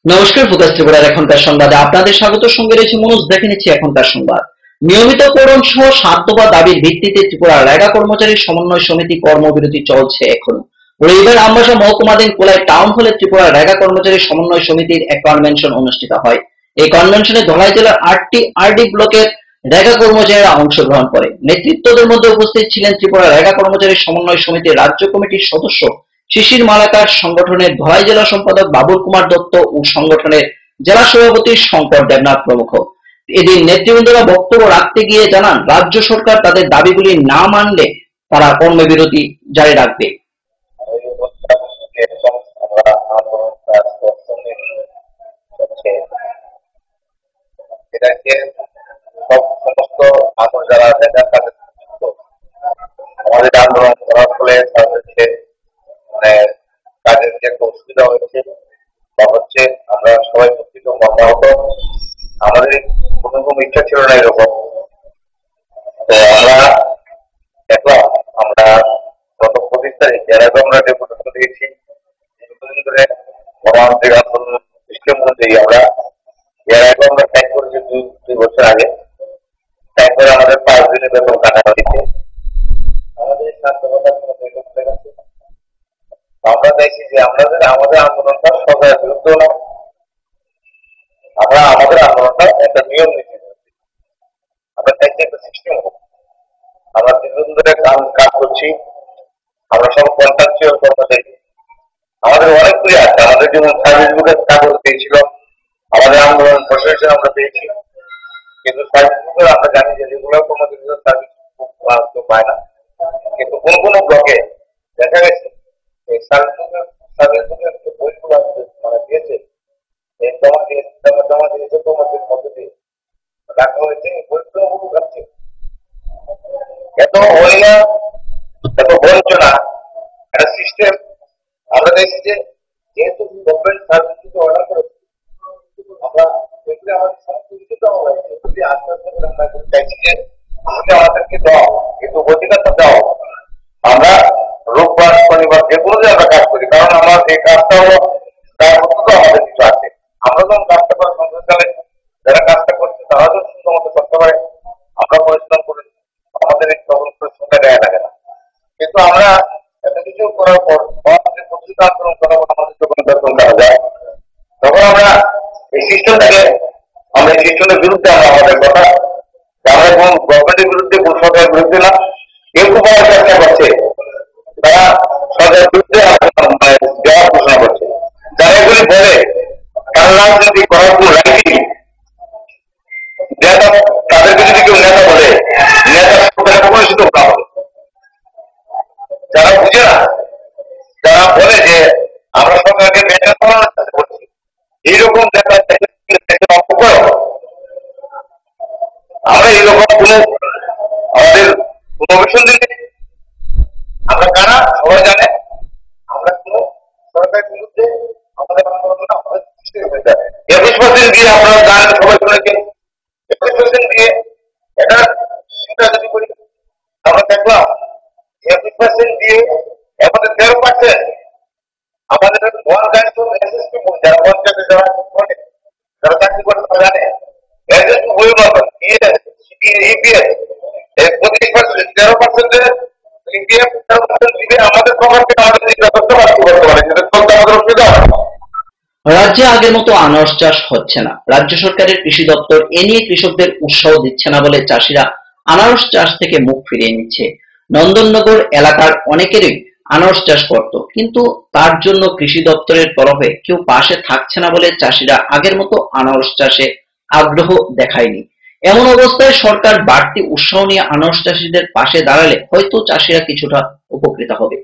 নমস্কার, ফোকাস ত্রিপুরার এখনকার সংবাদে আপনাদের স্বাগত। সঙ্গে রয়েছে মনোজ। দেখে নিচ্ছি এখনকার সংবাদ। নিয়মিত পূরণ সহ ৭ দফা দাবির ভিত্তিতে ত্রিপুরা রেগা কর্মচারী সমন্বয় সমিতি কর্মবিরতি চলছে এখনো। রবিবার আমবাসা মহকুমাধীন কোলাই টাউন হলে ত্রিপুরা রেগা কর্মচারী সমন্বয় সমিতির এক কনভেনশন অনুষ্ঠিত হয়। এই কনভেনশনে ধলাই জেলার ৮টি আরডি ব্লকের রেগা কর্মচারীরা অংশগ্রহণ করে। নেতৃত্বদের মধ্যে উপস্থিত ছিলেন ত্রিপুরা রেগা কর্মচারী সমন্বয় সমিতির রাজ্য কমিটির সদস্য শিশির মালাকার, সংগঠনের ধলাই জেলা সম্পাদক বাবুল কুমার দত্ত ও সংগঠনের জেলা সভাপতি শঙ্কর দেবনাথ প্রমুখ। এদিন নেতৃবৃন্দরা বক্তব্য রাখতে গিয়ে জানান, রাজ্য সরকার তাদের দাবিগুলি না মানলে তারা কর্মবিরতি জারি রাখবে। আমাদের আন্দোলন করার ফলে তাদেরকে কাজের যে একটা অসুবিধা হয়েছে বা হচ্ছে, আমরা সবাই উপকৃত মতামত। আমাদের কোনো ইচ্ছা ছিল না এরকম। তো আমরা দেখলাম, আমরা গত ২৫ তারিখ এর আগে আমরা ডেপুটেশন দিয়েছি। দীর্ঘদিন ধরে গণতান্ত্রিক আন্দোলন সিস্টেম অনুযায়ী আমরা এর আগে আমরা ট্যাগ করেছি ২ বছর আগে। ট্যাগ করে আমাদের ৫ দিনের বেতন কাটা হয়েছে। আমাদের আমরা দেখছি যে আমাদের আন্দোলনটা সরকারের বিরুদ্ধে না, আমাদের আন্দোলনটা একটা নিয়ম নীতি, আমরা চাইছি একটা সিস্টেম হোক। আমরা দীর্ঘদিন ধরে কাজ করছি, আমরা সব কন্ট্রাকচুয়াল কর্মচারী। আমাদের অনেকগুলি আছে, আমাদের যেমন সার্ভিস বুকের কাগজ পেয়েছিল, আমাদের আন্দোলন প্রশাসন আমরা পেয়েছি, কিন্তু সার্ভিস বুকের আমরা জানি যে যেগুলো কোনোদিন সার্ভিস বুক পায় না। কিন্তু কোন কোন ব্লকে দেখা গেছে এই সার্ভিস বুকের বইগুলো মানে দিয়েছে, এই জমা দিয়েছে তোমাদের পদ্ধতি রাখা হয়েছে, বইগুলো রাখছে। এত হইনা, এত বঞ্চনা, একটা সিস্টেম। আমরা দেখছি যে যেহেতু গভর্নমেন্ট সার্ভিস থেকে অর্ডার করেছে, আমরা এগুলি আমাদের সংশ্লিষ্ট আমরা চাইছি যে আমাদেরকে দাও, কিন্তু অধিকারটা দাও। আমরা রোববার শনিবার যেগুলো আমরা কাজ করি, কারণ আমার এই কাজটা হলো দায়বদ্ধতা আমাদের কিছু আছে। আমরা যখন কাজটা করার সংসারকালে যারা কাজটা করছে তারা যখন সুন্দর মতো করতে পারে, আমরা পরিশ্রম করি, আমাদের এই তখন পরিশ্রমটা দেয়া লাগে না। কিন্তু আমরা এত কিছু করার পর আমাদের পত্রিকা আন্দোলন করার পর আমাদের যখন বেতন করা যায়, তখন আমরা এই সিস্টেমটাকে, আমরা এই সিস্টেমের বিরুদ্ধে আমাদের কথা, আমরা কোন গভর্নমেন্টের বিরুদ্ধে, কোন সরকারের বিরুদ্ধে না। কেউ খুব বড় চেষ্টা করছে, তারা সরকারের বিরুদ্ধে দেওয়ার ঘোষণা করছে। যারা এগুলি বলে তারা রাজনীতি করার কোন রাইটই নেতা, তাদেরকে যদি কেউ নেতা বলে, নেতা সরকারে পরিচিত করা হবে। যারা বুঝে না, যারা বলে যে আমরা সরকারকে মেনটেন করার চেষ্টা করছি, এইরকম নেতা আমরা এইরকম কোন আমাদের কমিশন দিলে আমরা কারা সবাই জানে। আমরা কোন সরকারের বিরুদ্ধে আমাদের আন্দোলন আমাদের ২১% দিয়ে আপনারা জানেন, সবাই শুনেছেন। ২১% দিয়ে এটা সেটা যদি করি, আমরা দেখলাম ২১% দিয়ে আমাদের ১৩% আমাদের যারা পঞ্চায়েতে যারা করে, যারা চাকরি করে তারা জানে বই মতন 25%, 13% দিবে আমাদের সরকারকে, আমাদের নিরাপত্তা করতে পারে, যেটা চলতে আমাদের অসুবিধা হয়। রাজ্যে আগের মতো আনারস চাষ হচ্ছে না। রাজ্য সরকারের কৃষি দপ্তর এ নিয়ে কৃষকদের উৎসাহ দিচ্ছে না বলে চাষিরা আনারস চাষ থেকে মুখ ফিরিয়ে নিচ্ছে। নন্দননগর এলাকার অনেকেরই আনারস চাষ করত, কিন্তু তার জন্য কৃষি দপ্তরের তরফে কেউ পাশে থাকছে না বলে চাষিরা আগের মতো আনারস চাষে আগ্রহ দেখায়নি। এমন অবস্থায় সরকার বাড়তি উৎসাহ নিয়ে আনারস চাষিদের পাশে দাঁড়ালে হয়তো চাষিরা কিছুটা উপকৃত হবে।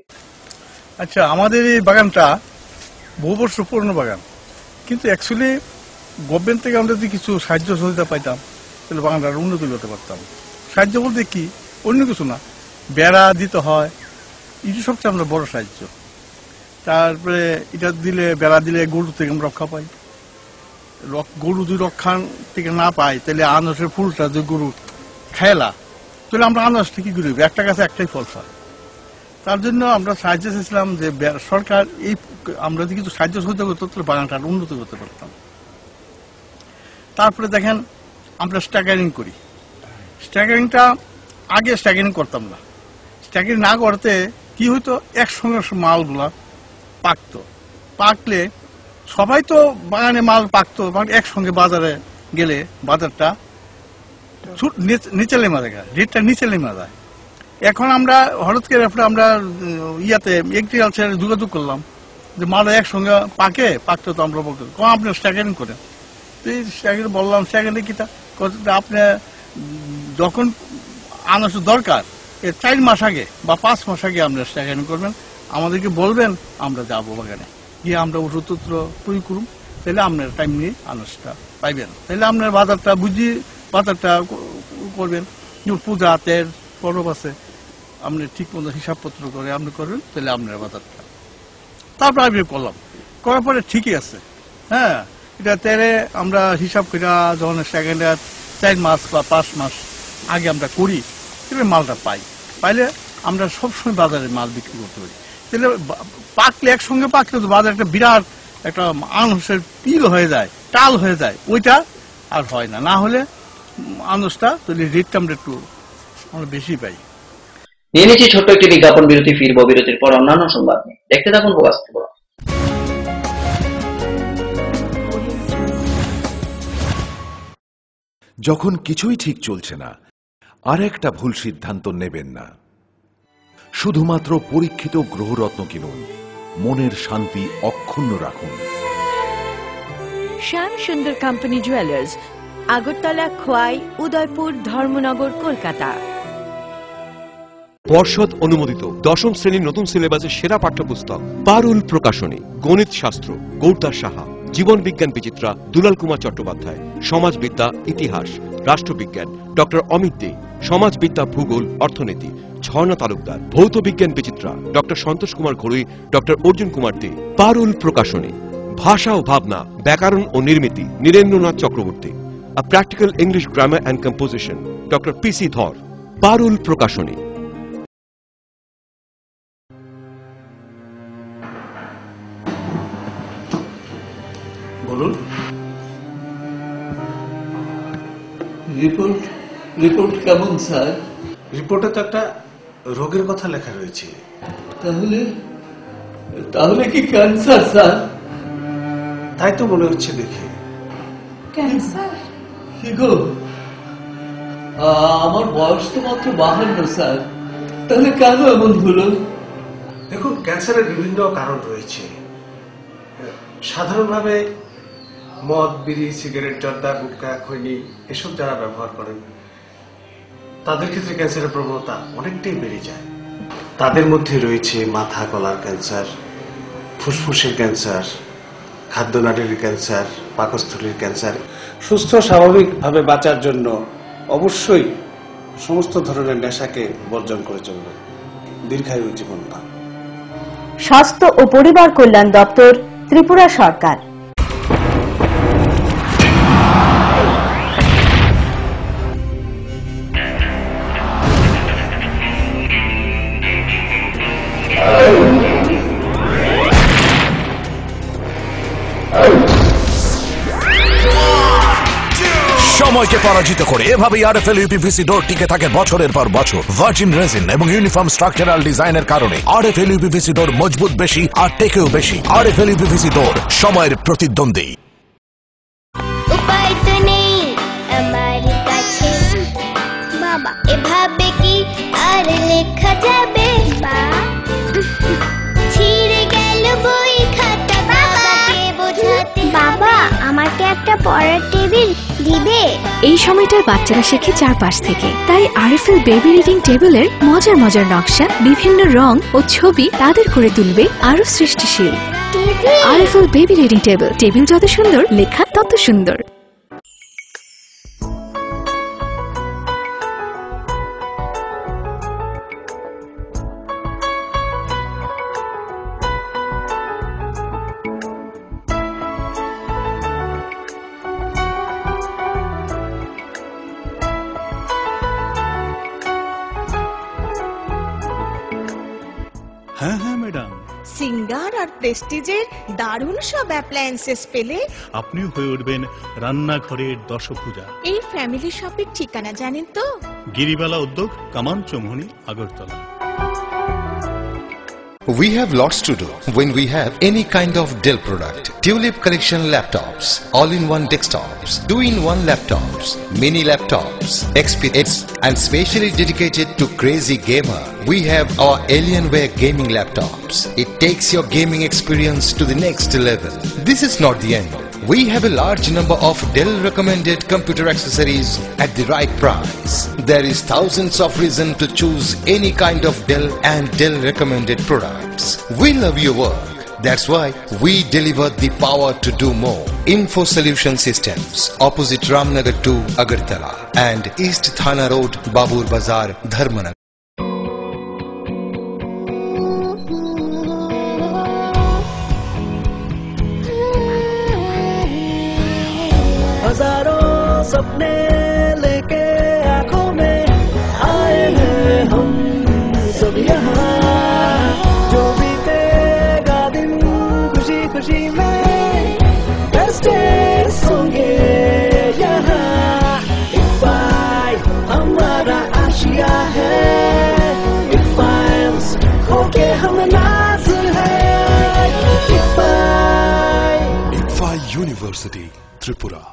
আচ্ছা, আমাদের এই বাগানটা বহু বছর পুরনো বাগান, কিন্তু অ্যাকচুয়ালি গভর্নমেন্ট থেকে আমরা যদি কিছু সাহায্য সহযোগিতা পাইতাম তাহলে বাগানটা উন্নতি করতে পারতাম। সাহায্য বলতে কি, অন্য কিছু না, বেড়া দিতে হয়, এটা সবচেয়ে আমরা বড় সাহায্য। তারপরে এটা দিলে, বেড়া দিলে গরু থেকে আমরা রক্ষা পাই। গরু যদি রক্ষা থেকে না পাই তাহলে আনারসের ফুলটা যদি গরু খেলা, তাহলে আমরা আনারসটা কি করব? একটা গাছে একটাই ফল হয়। তার জন্য আমরা সাহায্য চেয়েছিলাম যে সরকার এই আমরা যদি কিছু সাহায্য সহযোগিতা করতো তাহলে বাগানটা আরো উন্নত করতে পারতাম। তারপরে দেখেন আমরা স্ট্যাগারিং করি। স্ট্যাগারিংটা আগে স্ট্যাগারিং করতাম না। স্ট্যাগারিং না করতে কি হইতো, একসঙ্গে মালগুলা পাকতো। পাকলে সবাই তো বাগানে মাল পাকতো, একসঙ্গে বাজারে গেলে বাজারটা নিচে নেমে যায়, রেটটা নিচে নেমে যায়। এখন আমরা হঠাৎ করে আমরা ইয়াতে এগ্রিকালচারে যোগাযোগ করলাম যে মাল একসঙ্গে পাকতো, তো আমরা বলতে আপনি স্ট্যাগারিং করেন। স্ট্যাগারিং বললাম, স্ট্যাগারিং কি আপনি যখন আনার দরকার এর 4 মাস আগে বা 5 মাস আগে আমরা স্ট্যাগারিং করবেন, আমাদেরকে বলবেন, আমরা যাবো বাগানে গিয়ে আমরা ওষুধপত্র প্রয়োগ করুন, তাহলে আপনার টাইম নিয়ে আনাজটা পাইবেন, তাহলে আপনার বাজারটা বুঝিয়ে বাজারটা করবেন। পূজা তেল পরব আছে, আপনি ঠিক মতো হিসাবপত্র করে আপনি করবেন, তাহলে আপনার বাজারটা। তারপর আমি করলাম, করার পরে ঠিকই আছে। হ্যাঁ, এটা তেলে আমরা হিসাব করে যখন সেকেন্ডে 4 মাস বা 5 মাস আগে আমরা করি, তাহলে মালটা পাইলে আমরা সবসময় বাজারে মাল বিক্রি করতে পারি। তাহলে পাকলে একসঙ্গে পাকলে তো বাজারে একটা বিরাট একটা আনসের পিল হয়ে যায়, টাল হয়ে যায়, ওইটা আর হয় না। না হলে আনসটা তাহলে রেটটা আমরা একটু বেশি পাই। নিয়ে নিচ্ছি ছোট্ট একটি বিজ্ঞাপন বিরতি, ফিরবো বিরতির পর অন্যান্য সংবাদ নিয়ে। দেখতে থাকুন প্রকাশ ত্রিপুরা। যখন কিছুই ঠিক চলছে না, আর একটা ভুল সিদ্ধান্ত নেবেন না। শুধুমাত্র পরীক্ষিত গ্রহরত্ন কিনুন, মনের শান্তি অক্ষুণ্ণ রাখুন। শ্যাম সুন্দর কোম্পানি জুয়েলার্স, আগরতলা, খোয়াই, উদয়পুর, ধর্মনগর, কলকাতা। পর্ষদ অনুমোদিত 10ম শ্রেণীর নতুন সিলেবাসের সেরা পাঠ্যপুস্তক পারুল প্রকাশনী। গণিত শাস্ত্র গৌরদাস সাহা, জীবন বিজ্ঞান বিচিত্রা দুলাল কুমার চট্টোপাধ্যায়, সমাজবিদ্যা ইতিহাস রাষ্ট্রবিজ্ঞান ডক্টর অমিত দে, সমাজবিদ্যা ভূগোল অর্থনীতি ঝর্ণা তালুকদার, ভৌত বিজ্ঞান বিচিত্রা ডক্টর সন্তোষ কুমার ঘড়ুই, ডক্টর অর্জুন কুমার দে। পারুল প্রকাশনী। ভাষা ও ভাবনা, ব্যাকরণ ও নির্মিতি Nirendranath Chakraborty. A practical English grammar and composition doctor PC Dhar. পারুল প্রকাশনী। বলুন। রিপোর্ট কেমন স্যার? রিপোর্টে তো একটা রোগের কথা লেখা রয়েছে। তাহলে কি ক্যান্সার স্যার? তাই তো মনে হচ্ছে দেখে। ক্যান্সার? কি গো, আমার বয়স তো মাত্র 52 স্যার, তাহলে কেন এমন হলো? দেখুন, ক্যান্সারের বিভিন্ন কারণ রয়েছে। সাধারণভাবে মদ, বিড়ি, সিগারেট, জর্দা, গুটখা, খৈনি এসব যারা ব্যবহার করেন তাদের ক্ষেত্রে ক্যান্সারের প্রবণতা অনেকটাই বেড়ে যায়। তাদের মধ্যে রয়েছে মাথা গলার ক্যান্সার, ফুসফুসের ক্যান্সার, খাদ্যনালীর ক্যান্সার, পাকস্থলীর ক্যান্সার। সুস্থ স্বাভাবিকভাবে বাঁচার জন্য অবশ্যই সমস্ত ধরনের নেশাকে বর্জন করে চলবে, দীর্ঘায়ু জীবন পান। স্বাস্থ্য ও পরিবার কল্যাণ দপ্তর, ত্রিপুরা সরকার। সময়কে পরাজিত করে এভাবেই আরএফএল ইউপিভিসি ডোর টিকে থাকে বছরের পর বছর। ভার্জিন রেজিন এবং ইউনিফর্ম স্ট্রাকচারাল ডিজাইনের কারণে আরএফএল ইউপিভিসি ডোর মজবুত বেশি আর টেকেও বেশি। আরএফএল ইউপিভিসি ডোর, সময়ের প্রতিদ্বন্দ্বী। উপায় তো নেই আমার কাছে বাবা, এভাবে কি আর লেখা যাবে? ছিঁড়ে গেল বই খাতা, বাবাকে বোঝাতে। বাবা, আমাকে একটা পড়ার টেবিল দিবে? এই সময়টার বাচ্চারা শেখে চারপাশ থেকে, তাই আরএফএল বেবি রিডিং টেবিলের মজার মজার নকশা, বিভিন্ন রং ও ছবি তাদের করে তুলবে আরো সৃষ্টিশীল। RFL baby reading table, table যত সুন্দর, লেখা তত সুন্দর। হ্যাঁ হ্যাঁ ম্যাডাম, সিঙ্গার আর প্রেস্টিজের দারুণ সব অ্যাপ্লায়েন্সেস পেলে আপনিও হয়ে উঠবেন রান্নাঘরের দশভুজা। এই ফ্যামিলি শপের ঠিকানা জানেন তো? গিরিবালা উদ্যোগ, কামান Chowmuhani, Agartala. We have lots to do when we have any kind of Dell product. Tulip collection laptops, all-in-one desktops, 2-in-1 laptops, mini laptops, XPS, and specially dedicated to crazy gamer. We have our Alienware gaming laptops. It takes your gaming experience to the next level. This is not the end. We have a large number of Dell recommended computer accessories at the right price. There is thousands of reasons to choose any kind of Dell and Dell recommended products. We love your work. That's why we deliver the power to do more. Info Solution Systems, opposite Ramnagar 2, Agartala, and East Thana Road, Babur Bazar, Dharmanagar. हजारों सपने लेके आंखों में आए हैं हम सब यहाँ, जो बीतेगा दिन खुशी खुशी में बेस्टे होंगे यहाँ। इफ़ाई हमारा आशिया है, इफ़ाइल्स होके हम नाज है। इफ़ाई यूनिवर्सिटी त्रिपुरा।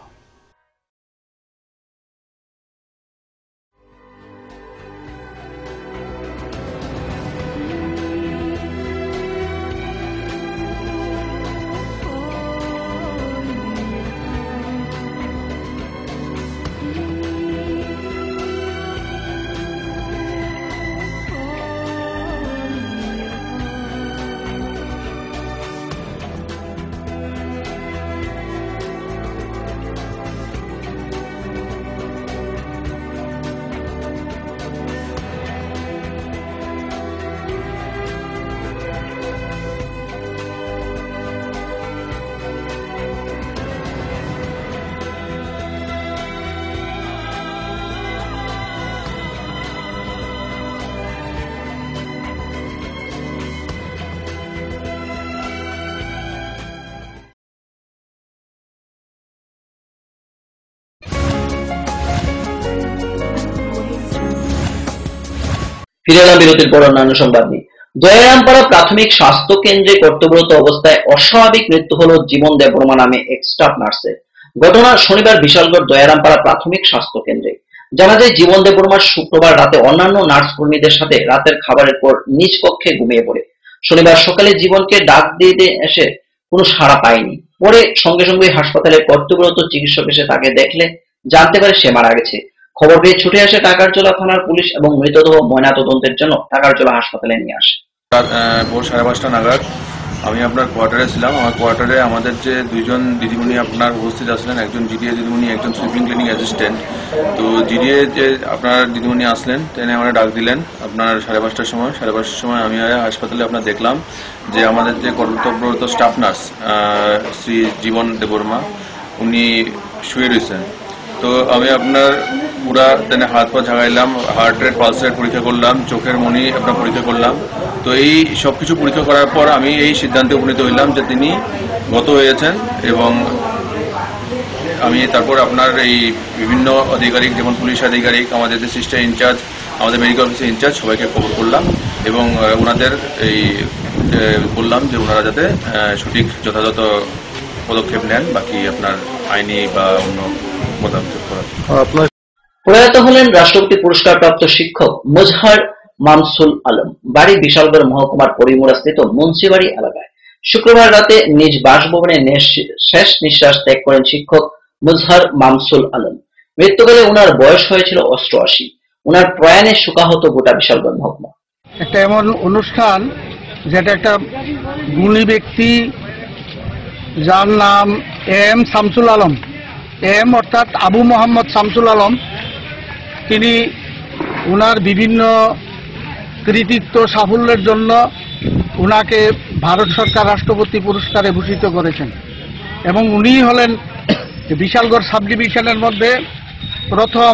ফিরে এলাম বিরতির পর অন্যান্য সংবাদ নিয়ে। দয়ারামপাড়া প্রাথমিক স্বাস্থ্য কেন্দ্রে কর্তব্যরত অবস্থায় অস্বাভাবিক মৃত্যু হলো জীবন দেববর্মা নামে এক স্টাফ নার্সের। ঘটনা শনিবার বিশালগড় দয়ারামপাড়া প্রাথমিক স্বাস্থ্য কেন্দ্রে। জানা যায় জীবন দেববর্মা শুক্রবার রাতে অন্যান্য নার্স কর্মীদের সাথে রাতের খাবারের পর নিজ কক্ষে ঘুমিয়ে পড়ে। শনিবার সকালে জীবনকে ডাক দিতে এসে কোনো সাড়া পায়নি। পরে সঙ্গে সঙ্গে হাসপাতালে কর্তব্যরত চিকিৎসক এসে তাকে দেখলে জানতে পারে সে মারা গেছে। খবর পেয়ে ছুটে আসে টাকারজলা থানার পুলিশ এবং মৃতদেহ ময়নাতদন্তের জন্য টাকারজলা হাসপাতালে নিয়ে আসে। ভোর 5:30 নাগাদ আমি আপনার কোয়ার্টারে ছিলাম। আমার কোয়ার্টারে আমাদের যে দুইজন দিদিমণি আপনার উপস্থিত আসলেন, একজন জিডিএ দিদিমণি, একজন সুইপিং ক্লিনিং অ্যাসিস্ট্যান্ট। তো জিডিএ যে আপনার দিদিমণি আসলেন, তিনি আমরা ডাক দিলেন আপনার 5:30টার সময়। 5:30টার সময় আমি হাসপাতালে আপনার দেখলাম যে আমাদের যে কর্তব্যরত স্টাফ নার্স শ্রী জীবন দেববর্মা উনি শুয়ে রয়েছেন। তো আমি আপনার পুরা তেনে হাত পা ঝাগাইলাম, হার্ট রেট, পালস রেট পরীক্ষা করলাম, চোখের মনি আপনার পরীক্ষা করলাম। তো এই সব কিছু পরীক্ষা করার পর আমি এই সিদ্ধান্তে উপনীত হইলাম যে তিনি গত হয়েছেন। এবং আমি তারপর আপনার এই বিভিন্ন আধিকারিক, যেমন পুলিশ আধিকারিক, আমাদের যে সিস্টার ইনচার্জ, আমাদের মেডিকেল অফিসের ইনচার্জ, সবাইকে খবর করলাম এবং ওনাদের এই বললাম যে ওনারা যাতে সঠিক যথাযথ পদক্ষেপ নেন, বাকি আপনার আইনি বা অন্য পদক্ষেপ করার। প্রয়াত হলেন রাষ্ট্রপতি পুরস্কারপ্রাপ্ত শিক্ষক মুজহার মামসুল আলম। বাড়ি বিশালগড় মহকুমার পরিমুড়াস্থিত মুন্সিবাড়ি এলাকায়। শুক্রবার রাতে নিজ বাসভবনে শেষ নিঃশ্বাস ত্যাগ করেন শিক্ষক মুজহার মামসুল আলম। মৃত্যুকালে ওনার বয়স হয়েছিল 88। ওনার প্রয়াণে শোকাহত গোটা বিশালগড় মহকুমা। একটা এমন অনুষ্ঠান যেটা একটা গুণী ব্যক্তি, যার নাম এম শামসুল আলম, এম অর্থাৎ আবু মোহাম্মদ শামসুল আলম। তিনি ওনার বিভিন্ন কৃতিত্ব সাফল্যের জন্য ওনাকে ভারত সরকার রাষ্ট্রপতি পুরস্কারে ভূষিত করেছেন এবং উনি হলেন বিশালগড় সাব ডিভিশনের মধ্যে প্রথম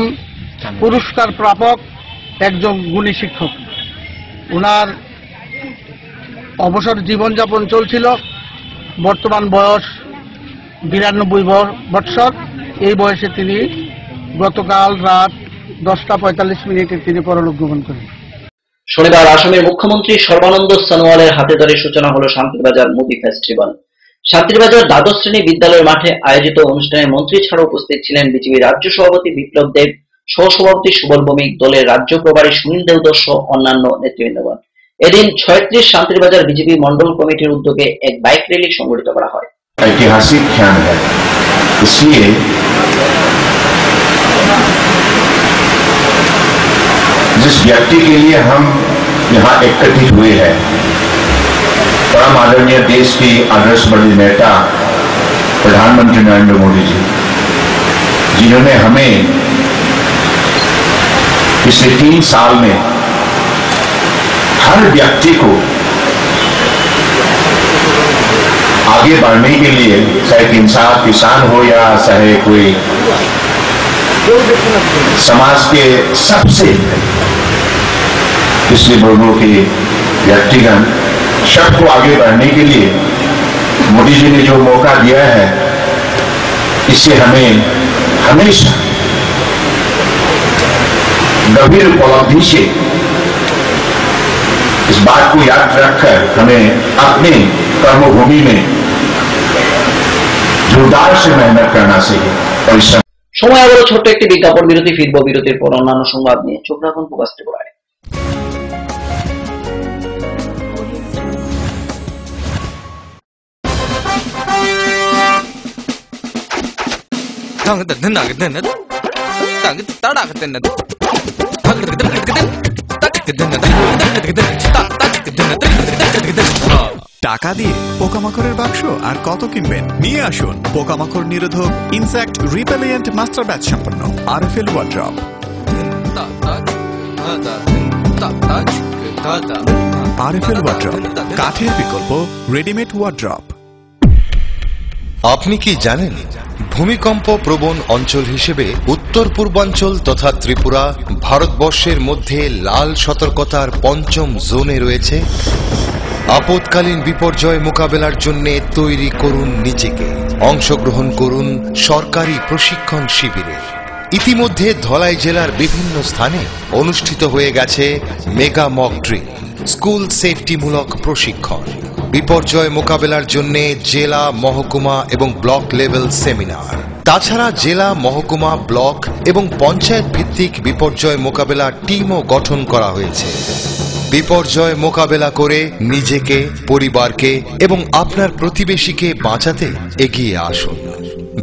পুরস্কার প্রাপক একজন গুণী শিক্ষক। ওনার অবসর জীবনযাপন চলছিল। বর্তমান বয়স 92 বৎসর। এই বয়সে তিনি গতকাল রাত 10:45 তিনি পরলোক গমন করেন। শনিবার আসামের মুখ্যমন্ত্রী সর্বানন্দ সোনোয়ালের হাতে ধরে সূচনা হলো শান্তিরবাজার মুভি ফেস্টিভ্যাল। শান্তিরবাজার দ্বাদশ শ্রেণী বিদ্যালয়ের মাঠে আয়োজিত অনুষ্ঠানে মন্ত্রী ছাড়াও উপস্থিত ছিলেন বিজেপি রাজ্য সভাপতি বিপ্লব দেব, সহসভাপতি সুবল ভৌমিক, দলের রাজ্য প্রভারী সুনীল দেওধর সহ অন্যান্য নেতৃবৃন্দগণ। এদিন 36 শান্তিরবাজার বিজেপি মন্ডল কমিটির উদ্যোগে এক বাইক র্যালি সংগঠিত করা হয়। ऐतिहासिक क्षण है, इसलिए जिस व्यक्ति के लिए हम यहाँ एकत्रित हुए हैं, परम आदरणीय देश के आदर्शवादी नेता प्रधानमंत्री नरेंद्र मोदी जी, जिन्होंने हमें पिछले 3 साल में हर व्यक्ति को आगे बढ़ने के लिए, चाहे किसान हो या चाहे कोई समाज के सबसे पिछले वर्गों के व्यक्तिगण सबको आगे बढ़ने के लिए मोदी जी ने जो मौका दिया है, इससे हमें हमेशा गंभीर उपलब्धि से इस बात को याद रखकर हमें अपने कर्मभूमि में जोरदार से मेहनत करना चाहिए। परिश्रम। সময় আবারও ছোট্ট একটি বিজ্ঞাপন বিরতি, ফিরব বিরতির পর অন্যান্য সংবাদ নিয়ে। চোখ রাখুন প্রকাশ ত্রিপুরায়। টাকা দিয়ে পোকামাকড়ের বাক্স আর কত কিনবেন? নিয়ে আসুন পোকামাকড় নিরোধক ইনসেক্ট রিপেলিয়েন্ট মাস্টার ব্যাচ সম্পন্ন আরএফএল ওয়ার্ড্রপ। আরএফএল ওয়ার্ড্রপ, কাঠের বিকল্প রেডিমেড ওয়ার্ড্রপ। আপনি কি জানেন ভূমিকম্প প্রবণ অঞ্চল হিসেবে উত্তর পূর্বাঞ্চল তথা ত্রিপুরা ভারতবর্ষের মধ্যে লাল সতর্কতার ৫ম জোনে রয়েছে? আপৎকালীন বিপর্যয় মোকাবেলার জন্য তৈরি করুন নিজেকে। অংশগ্রহণ করুন সরকারি প্রশিক্ষণ শিবিরে। ইতিমধ্যে ধলাই জেলার বিভিন্ন স্থানে অনুষ্ঠিত হয়ে গেছে মেগা মক ড্রিল, স্কুল সেফটিমূলক প্রশিক্ষণ, বিপর্যয় মোকাবেলার জন্য জেলা, মহকুমা এবং ব্লক লেভেল সেমিনার। তাছাড়া জেলা, মহকুমা, ব্লক এবং পঞ্চায়েত ভিত্তিক বিপর্যয় মোকাবেলা টিমও গঠন করা হয়েছে। বিপর্যয় মোকাবেলা করে নিজেকে, পরিবারকে এবং আপনার প্রতিবেশীকে বাঁচাতে এগিয়ে আসুন।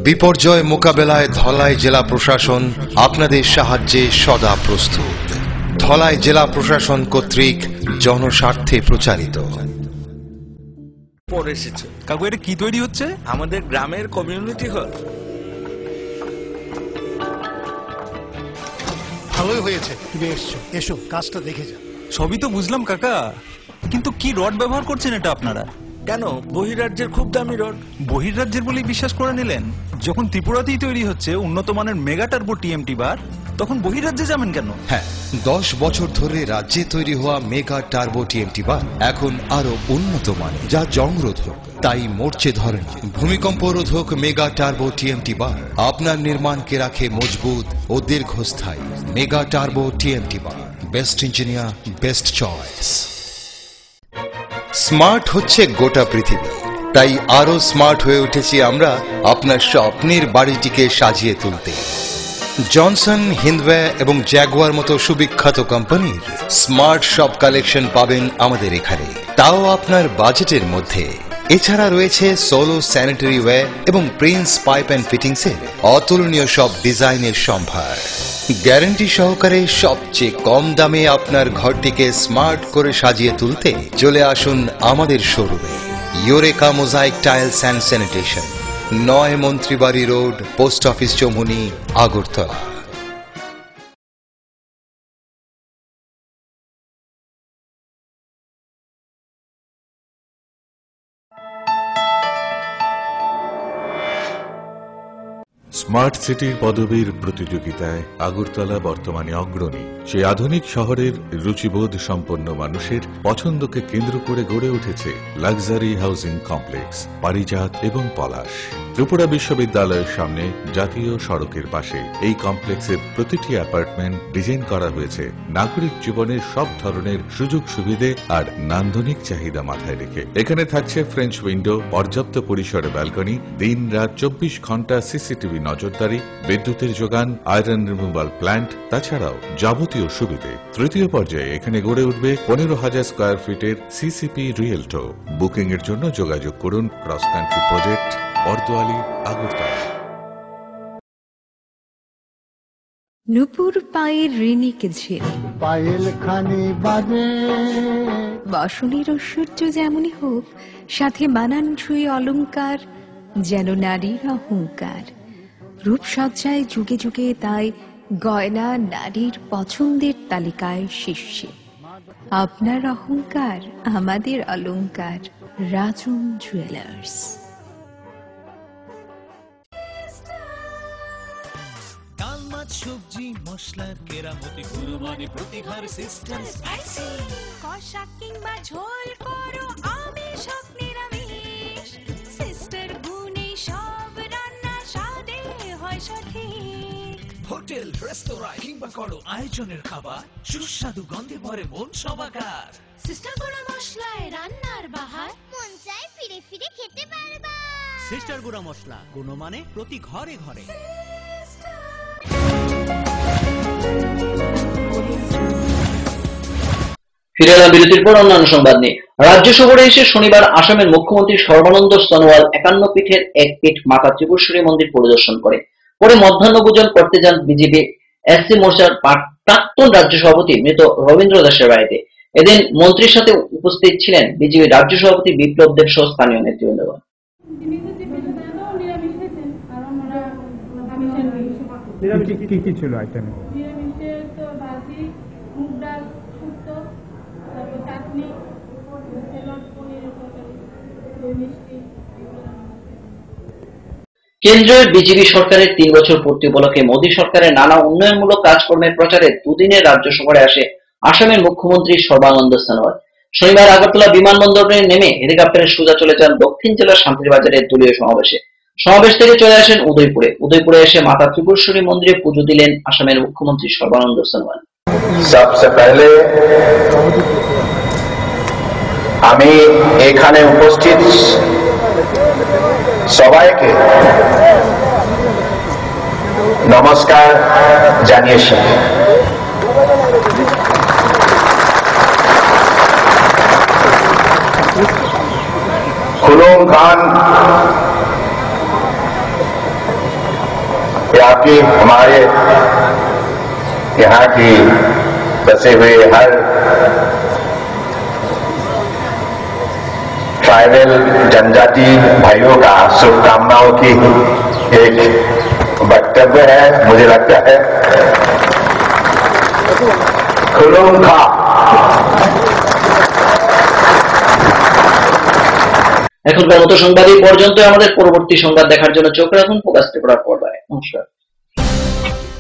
বিপর্যয় মোকাবেলায় ধলাই জেলা প্রশাসন আপনাদের সাহায্যে সদা প্রস্তুত। ধলাই জেলা প্রশাসন কর্তৃক জনস্বার্থে প্রচারিত। পরে এসেছে কাকু, এটা কি তৈরি হচ্ছে? আমাদের গ্রামের কমিউনিটি হল। ভালোই হয়েছে তুমি এসছো, এসো কাজটা দেখে যা। সবই তো বুঝলাম কাকা, কিন্তু কি রড ব্যবহার করছেন এটা আপনারা? কেন, বহিরাজ্যের খুব দামি রড। বহিরাজ্যের বলেই বিশ্বাস করে নিলেন? যখন ত্রিপুরাতেই তৈরি হচ্ছে উন্নত মানের মেগা টার্বো টিএমটি বার, তখন বহিরাজ্যে যাবেন কেন? হ্যাঁ, 10 বছর ধরে রাজ্যে তৈরি হওয়া মেগা টার্বো টিএমটি বার এখন আরো উন্নত মানের, যা জংরোধক, তাই মরচে ধরে না। ভূমিকম্প রোধক মেগা টার্বো টিএমটি বার আপনার নির্মাণকে রাখে মজবুত ও দীর্ঘস্থায়ী। মেগা টার্বো টিএমটি বার, best engineer, best choice. Smart হচ্ছে গোটা পৃথিবী, তাই আরো স্মার্ট হয়ে উঠেছি আমরা আপনার স্বপ্নের বাড়িটিকে সাজিয়ে তুলতে। জনসন, হিন্দওয়ে এবং জ্যাগুয়ার মতো সুবিখ্যাত কোম্পানির স্মার্ট সব কালেকশন পাবেন আমাদের এখানে, তাও আপনার বাজেটের মধ্যে। এছাড়া রয়েছে সোলো স্যানিটারি ওয়্যার এবং প্রিন্স পাইপ অ্যান্ড ফিটিংসের অতুলনীয় সব ডিজাইনের সম্ভার। গ্যারান্টি সহকারে সবচেয়ে কম দামে আপনার ঘরটিকে স্মার্ট করে সাজিয়ে তুলতে চলে আসুন আমাদের শোরুমে। Eureka mosaic tiles and sanitation, 9 Mantribari road, post office Chowmuhani, Agartala. Smart সিটির পদবীর প্রতিযোগিতায় আগরতলা বর্তমানে অগ্রণী। সেই আধুনিক শহরের রুচিবোধ সম্পন্ন মানুষের পছন্দকে কেন্দ্র করে গড়ে উঠেছে লাক্সারি হাউজিং কমপ্লেক্স পারিজাত এবং পলাশ। ত্রিপুরা বিশ্ববিদ্যালয়ের সামনে জাতীয় সড়কের পাশে এই কমপ্লেক্সের প্রতিটি অ্যাপার্টমেন্ট ডিজাইন করা হয়েছে নাগরিক জীবনের সব ধরনের সুযোগ সুবিধে আর নান্দনিক চাহিদা মাথায় রেখে। এখানে থাকছে ফ্রেঞ্চ উইন্ডো, পর্যাপ্ত পরিসরে ব্যালকনি, দিন রাত 24 ঘন্টা সিসিটিভি নজরদারি, বিদ্যুতের যোগান, আয়রন রিমুভাল প্ল্যান্ট, তাছাড়াও যাবতীয় সুবিধে। তৃতীয় পর্যায়ে এখানে গড়ে উঠবে 15,000 স্কয়ার ফিটের সিসিপি রিয়েলটো। বুকিং এর জন্য যোগাযোগ করুন cross country project, Bordowali, Agartala. নুপুর পায়ের ঋণিকে ঝিল পায়েল খানি বাজে বাসনের ঐশ্বর্য যেমনই হোক, সাথে মানানসই অলংকার যেন নারীর অহংকার। রূপসজ্জায় যুগে যুগে তাই গয়না নারীর পছন্দের তালিকায় শীর্ষে। আপনার অহংকার আমাদের অলংকার, রাজন জুয়েলার্স। ডাল মাছ সবজি মশলার কেরামতি গুরুমানি প্রতিঘর সিস্টেম স্পাইসি কষা কিংবা ঝোল করো আমিষ হোক নিরামিষ, সিস্টার গুণে সব রান্না স্বাদে হয় সঠিক। হোটেল রেস্তোরাঁ কিংবা করো আয়োজনের খাবার, সুস্বাদু গন্ধে ভরে মন সবাকার। সিস্টার গুঁড়া মশলায় রান্নার বাহার, মন চায় ফিরে ফিরে খেতে পারবা। সিস্টার গুঁড়া মশলা, গুণমানে প্রতি ঘরে ঘরে। ফিরে এলাম বিরতির পর অন্যান্য সংবাদ নিয়ে। রাজ্য সফরে এসে শনিবার আসামের মুখ্যমন্ত্রী সর্বানন্দ সোনোয়াল 51 পীঠের এক পীঠ মাতা ত্রিপুরেশ্বরী মন্দির পরিদর্শন করে পরে মধ্যাহ্নভোজন করতে যান বিজেপি এসসি মোর্চার প্রাক্তন রাজ্য সভাপতি মৃত রবীন্দ্র দাসের বাড়িতে। এদিন মন্ত্রীর সাথে উপস্থিত ছিলেন বিজেপি রাজ্য সভাপতি বিপ্লব দেব সহ স্থানীয় নেতৃবৃন্দগণ। কি ছিল আইটেমে? কেন্দ্রের বিজেপি সরকারের 3 বছর পূর্তি উপলক্ষে মোদী সরকারের নানা উন্নয়নমূলক কাজকর্মের প্রচারে দুদিনের রাজ্য সফরে আসে আসামের মুখ্যমন্ত্রী সর্বানন্দ সোনোয়াল। শনিবার আগরতলা বিমানবন্দরে নেমে হেলিকপ্টারে সোজা চলে যান দক্ষিণ জেলার শান্তিরবাজারের দলীয় সমাবেশে। সমাবেশ থেকে চলে আসেন উদয়পুরে এসে মাতা ত্রিপুরেশ্বরী মন্দিরে পুজো দিলেন আসামের মুখ্যমন্ত্রী সর্বানন্দ সোনোয়াল। সবচেয়ে পহলে আমি এখানে উপস্থিত সবাইকে নমস্কার জানিয়েছি। खुलूम खान आपकी हमारे यहाँ की बसे हुए हर ट्राइबल जनजाति भाइयों का शुभकामनाओं की एक वक्तव्य है। मुझे लगता है खुलूम खा। এখনকার মতো সংবাদ এই পর্যন্ত। আমাদের পরবর্তী সংবাদ দেখার জন্য চোখ রাখুন ফোকাস ত্রিপুরার পর্দায়। নমস্কার।